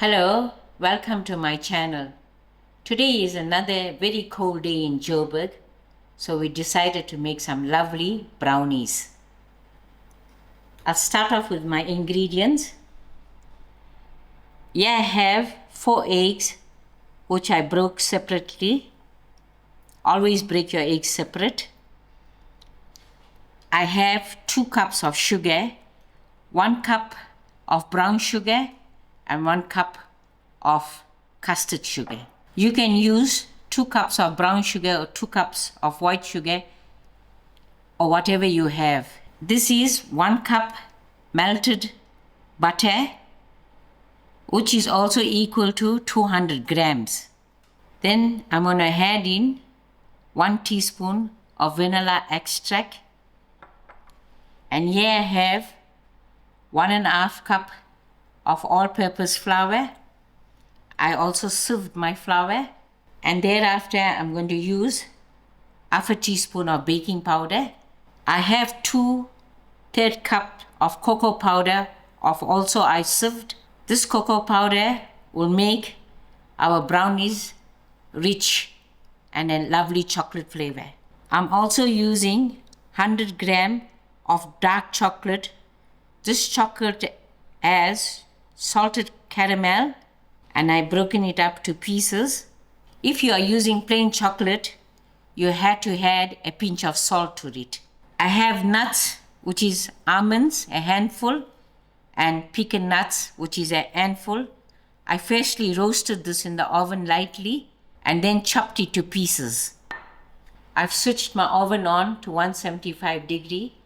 Hello, welcome to my channel. Today is another very cold day in Joburg, so we decided to make some lovely brownies. I'll start off with my ingredients. Here I have 4 eggs, which I broke separately. Always break your eggs separate. I have 2 cups of sugar, 1 cup of brown sugar, and 1 cup of custard sugar. You can use 2 cups of brown sugar or 2 cups of white sugar or whatever you have. This is 1 cup melted butter, which is also equal to 200 grams. Then I'm going to add in 1 teaspoon of vanilla extract, and here I have 1.5 cup of all-purpose flour. I also sieved my flour, and thereafter I'm going to use half a teaspoon of baking powder. I have 2/3 cup of cocoa powder of also I sieved. This cocoa powder will make our brownies rich and a lovely chocolate flavor. I'm also using 100 gram of dark chocolate. This chocolate has salted caramel, and I've broken it up to pieces. If you are using plain chocolate, you have to add a pinch of salt to it. I have nuts, which is almonds, a handful, and pecan nuts, which is a handful. I freshly roasted this in the oven lightly and then chopped it to pieces. I've switched my oven on to 175 degree,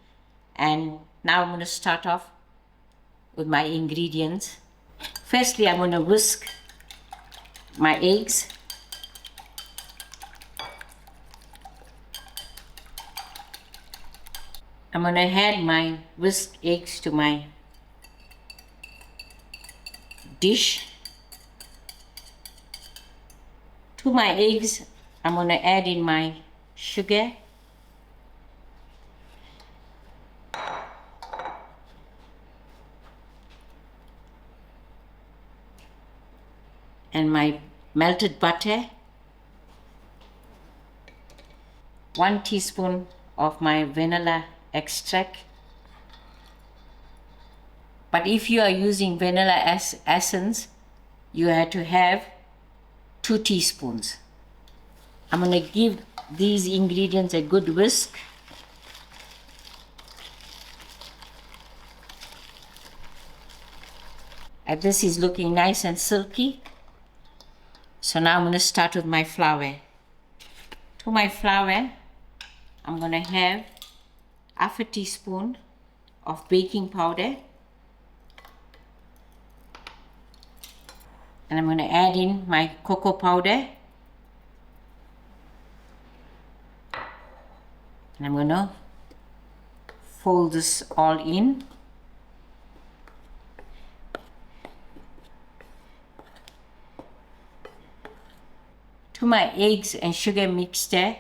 and now I'm going to start off with my ingredients. Firstly, I'm going to whisk my eggs. I'm going to add my whisked eggs to my dish. To my eggs, I'm going to add in my sugar, and my melted butter, 1 teaspoon of my vanilla extract. But if you are using vanilla essence, you have to have 2 teaspoons. I'm going to give these ingredients a good whisk. And this is looking nice and silky. So now I'm going to start with my flour. To my flour, I'm going to have half a teaspoon of baking powder, and I'm going to add in my cocoa powder, and I'm going to fold this all in. To my eggs and sugar mixture,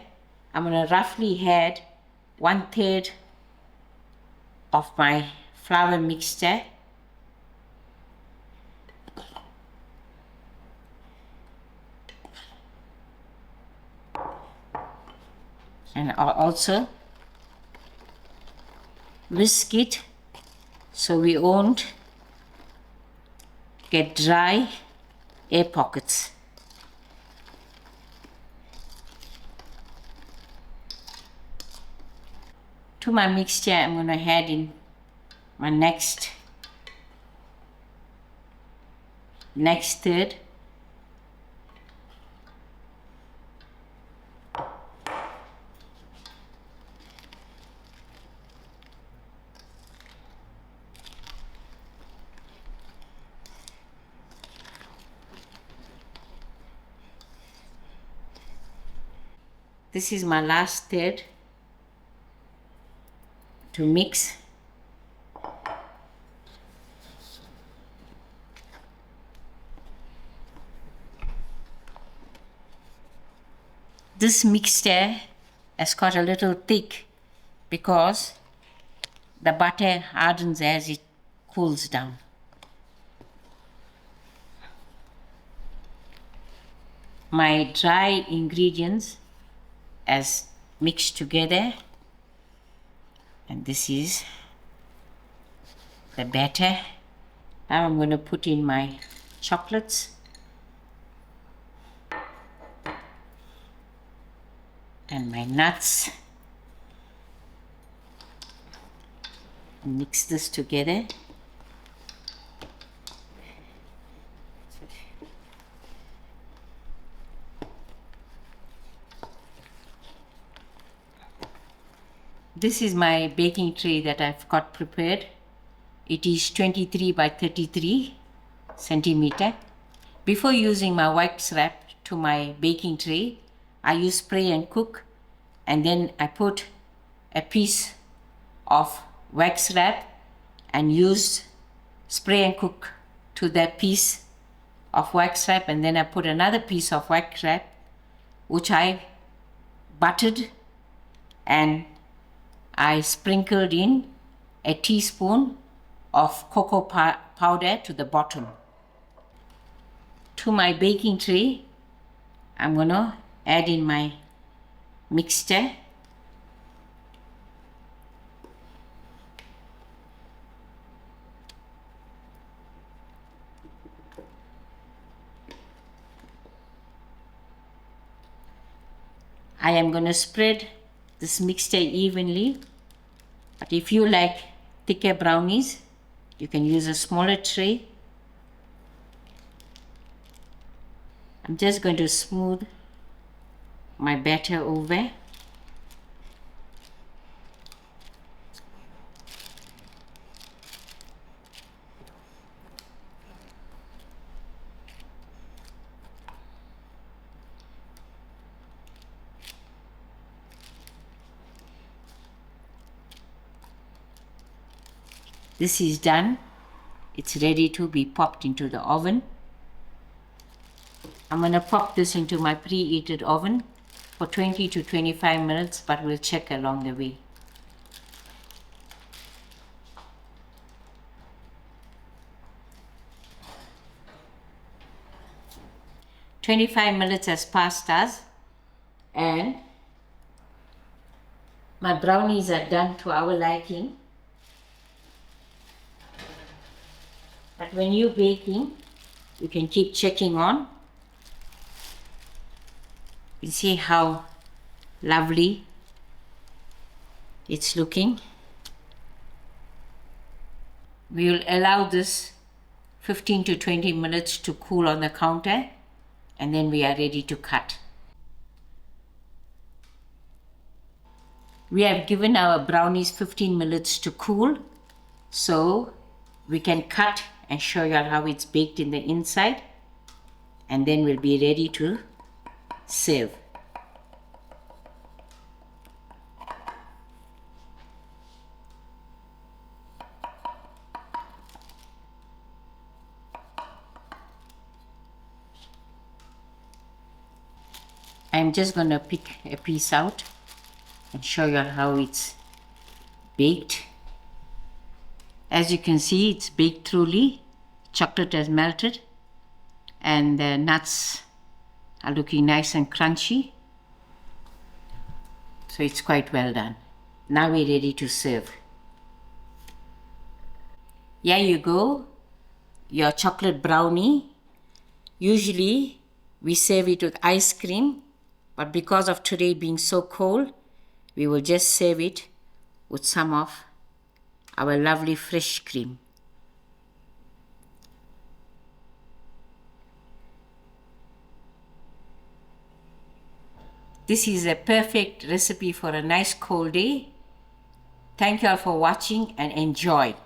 I'm going to roughly add 1/3 of my flour mixture, and I'll also whisk it so we won't get dry air pockets. To my mixture, I'm going to add in my next third. This is my last third to mix. This mixture has got a little thick because the butter hardens as it cools down. my dry ingredients as mixed together, and this is the batter. Now I'm going to put in my chocolates and my nuts. Mix this together. This is my baking tray that I've got prepared. It is 23 by 33 centimeter. Before using my wax wrap to my baking tray, I use spray and cook, and then I put a piece of wax wrap and use spray and cook to that piece of wax wrap, and then I put another piece of wax wrap which I buttered, and I sprinkled in a teaspoon of cocoa powder to the bottom. To my baking tray, I'm going to add in my mixture. I am going to spread this mixture evenly, but if you like thicker brownies, you can use a smaller tray. I'm just going to smooth my batter over. This is done. It's ready to be popped into the oven. I'm going to pop this into my preheated oven for 20 to 25 minutes, but we'll check along the way. "25 minutes has passed us, and my brownies are done to our liking. But when you're baking, you can keep checking on. You see how lovely it's looking. We will allow this 15 to 20 minutes to cool on the counter, and then we are ready to cut. We have given our brownies 15 minutes to cool, so we can cut and show you how it's baked in the inside, and then we'll be ready to serve. I'm just going to pick a piece out and show you how it's baked. As you can see, it's baked truly. Chocolate has melted and the nuts are looking nice and crunchy. So it's quite well done. Now we're ready to serve. Here you go, your chocolate brownie. Usually we serve it with ice cream, but because of today being so cold, we will just serve it with some of our lovely fresh cream. This is a perfect recipe for a nice cold day. Thank you all for watching and enjoy.